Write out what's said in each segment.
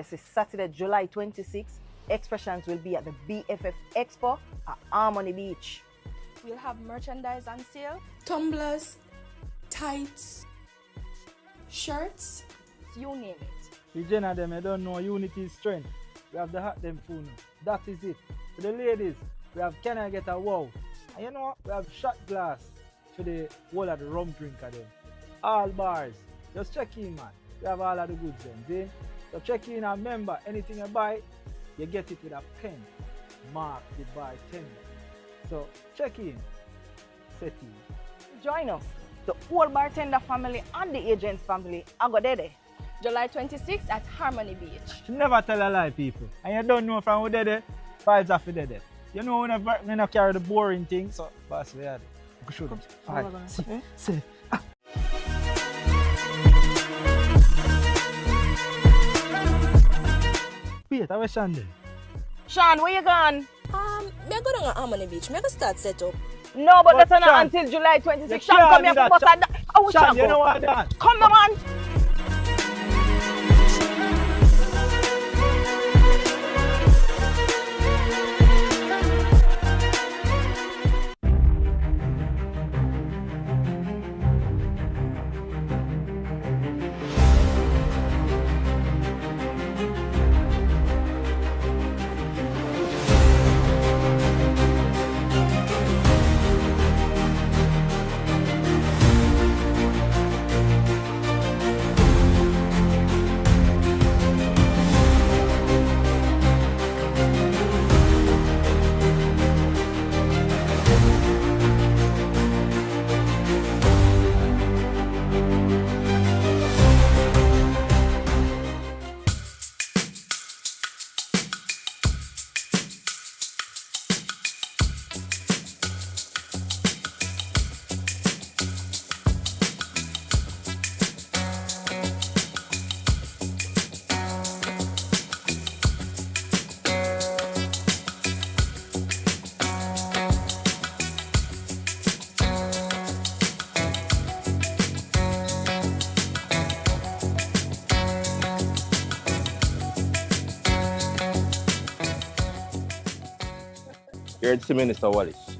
Yes, it's Saturday, July 26th. Expressions will be at the BFF Expo at Harmony Beach. We'll have merchandise on sale. Tumblers, tights, shirts. You name it. The gen of them, I don't know unity is strength. We have the hot them phone. That is it. For the ladies, we have Can I Get a Wow? And you know what? We have shot glass for the whole of the rum drinker them. All bars. Just check in, man. We have all of the goods then, see? So check in and remember, anything you buy, you get it with a pen. Mark the bartender. So check in. Set in. Join us. The whole bartender family and the agents family are go there. July 26th at Harmony Beach. You never tell a lie, people. And you don't know from who did it, files are for dead. You know when I carry the boring thing, so boss we had. We show them. Alright. See. Wait, I was Shandy. Sean, where you gone? Me go down at Harmony Beach. Me go start set up. No, but that's Sean, not until July 26th. you Sean, can't come do here that, for us. Oh, Sean, Sean, you know what that? come on. Agency Minister Wallace.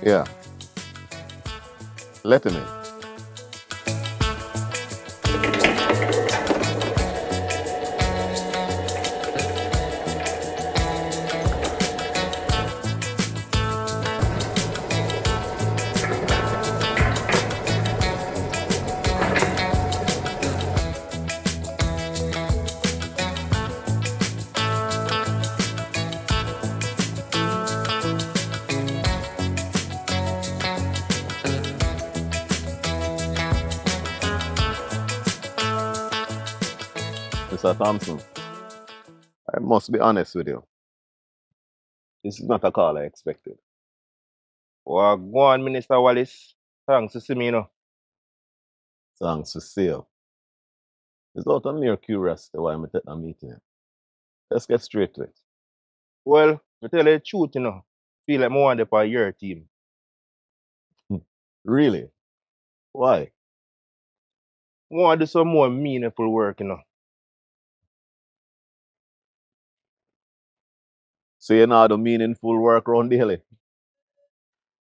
Yeah. Let him in. Mr. Thompson, I must be honest with you. This is not a call I expected. Well, go on, Minister Wallace. Thanks to see me, you know. Thanks to see you. It's out of mere curiosity why I'm taking a meeting. Let's get straight to it. Well, to tell you the truth, you know, feel like more on the for your team. Really? Why? I want to do some more meaningful work, you know. So you know the meaningful work around daily?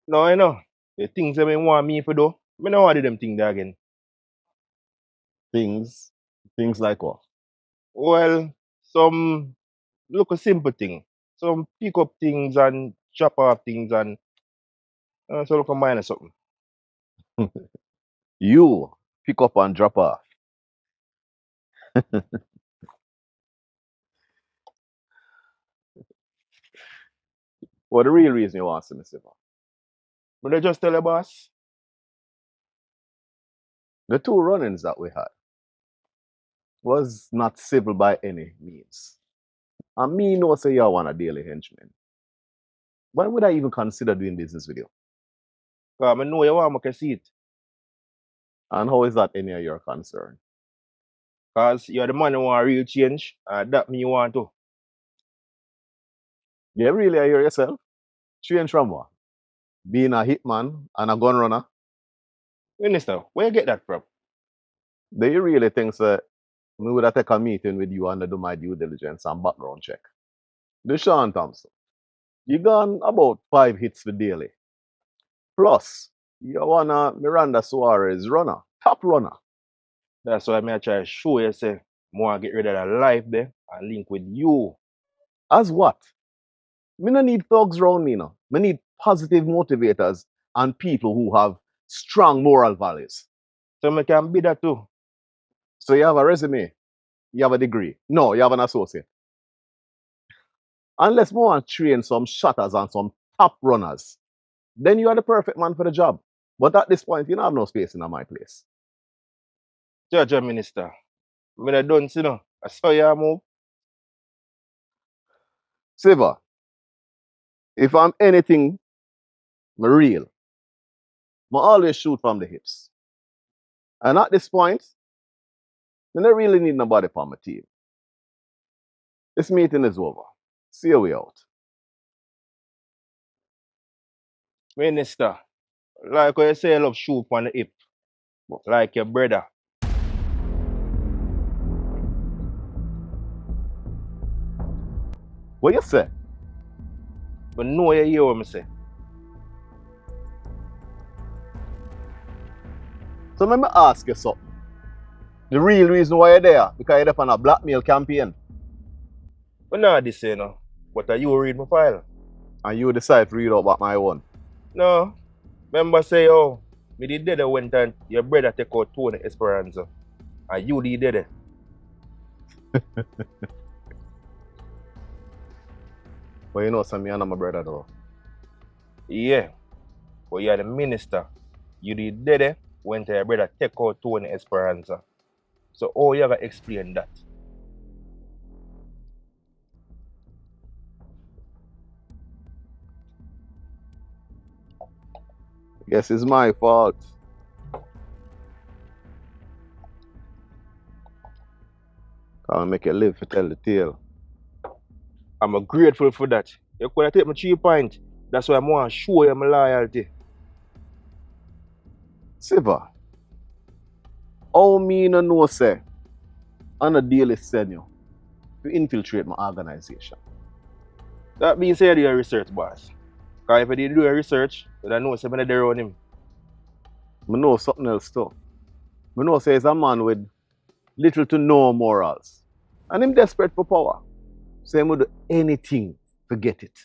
No, you know, the things that I want me to do, I don't want to do them things there again. Things like what? Well, some look a simple thing. Some pick up things and chop off things and so look a minor something. You pick up and drop off. What the real reason you want to see me, Syva? But I just tell the boss. The two run-ins that we had was not civil by any means. I mean, no say you want a daily henchman. Why would I even consider doing business with you? Because I know you want to see it. And how is that any of your concern? Because you're the man who want real change, and that me want to. You really hear yourself? Change from what? Being a hitman and a gun runner? Minister, where you get that from? Do you really think, sir, me would have take a meeting with you and do my due diligence and background check? Deshaun Thompson, you gone about 5 hits for daily. Plus, you're one of Miranda Suarez runner, top runner. That's why I try to show you, say, more get rid of that life there and link with you. As what? Me no need thugs around me, no. Me need positive motivators and people who have strong moral values. So I can be that too. So you have a resume, you have a degree. No, you have an associate. Unless more want train some shutters and some top runners, then you are the perfect man for the job. But at this point, you don't have no space in my place. Judge and Minister, I don't see no. I saw you move. Syva, if I'm anything, me real. I always shoot from the hips. And at this point, I don't really need nobody for my team. This meeting is over. See you way out. Minister, like what you say, I love shoot on the hip. Like your brother. What you say? But know you hear what I say. So let me ask you something. The real reason why you're there, because you're there on a blackmail campaign. But not this, you know. But you read my file. And you decide to read out about my one. No. Remember say, oh, me did dead when time your brother take out Tony Esperanza. And you did dead. But you know, some me and my brother though. Yeah. But you're the minister. You did dead when your brother take out Tony Esperanza. So how you gonna explain that? Guess it's my fault. I'll make you live to tell the tale. I'm grateful for that. You could have taken my 3 points. That's why I want to show you my loyalty. Syva, how me no know say on a daily send you to infiltrate my organization? That being said, you do your research, boss. Because if I did do your research, then I know somebody there on him. I know something else too. I know say he's a man with little to no morals. And him desperate for power. So he would do anything to get it.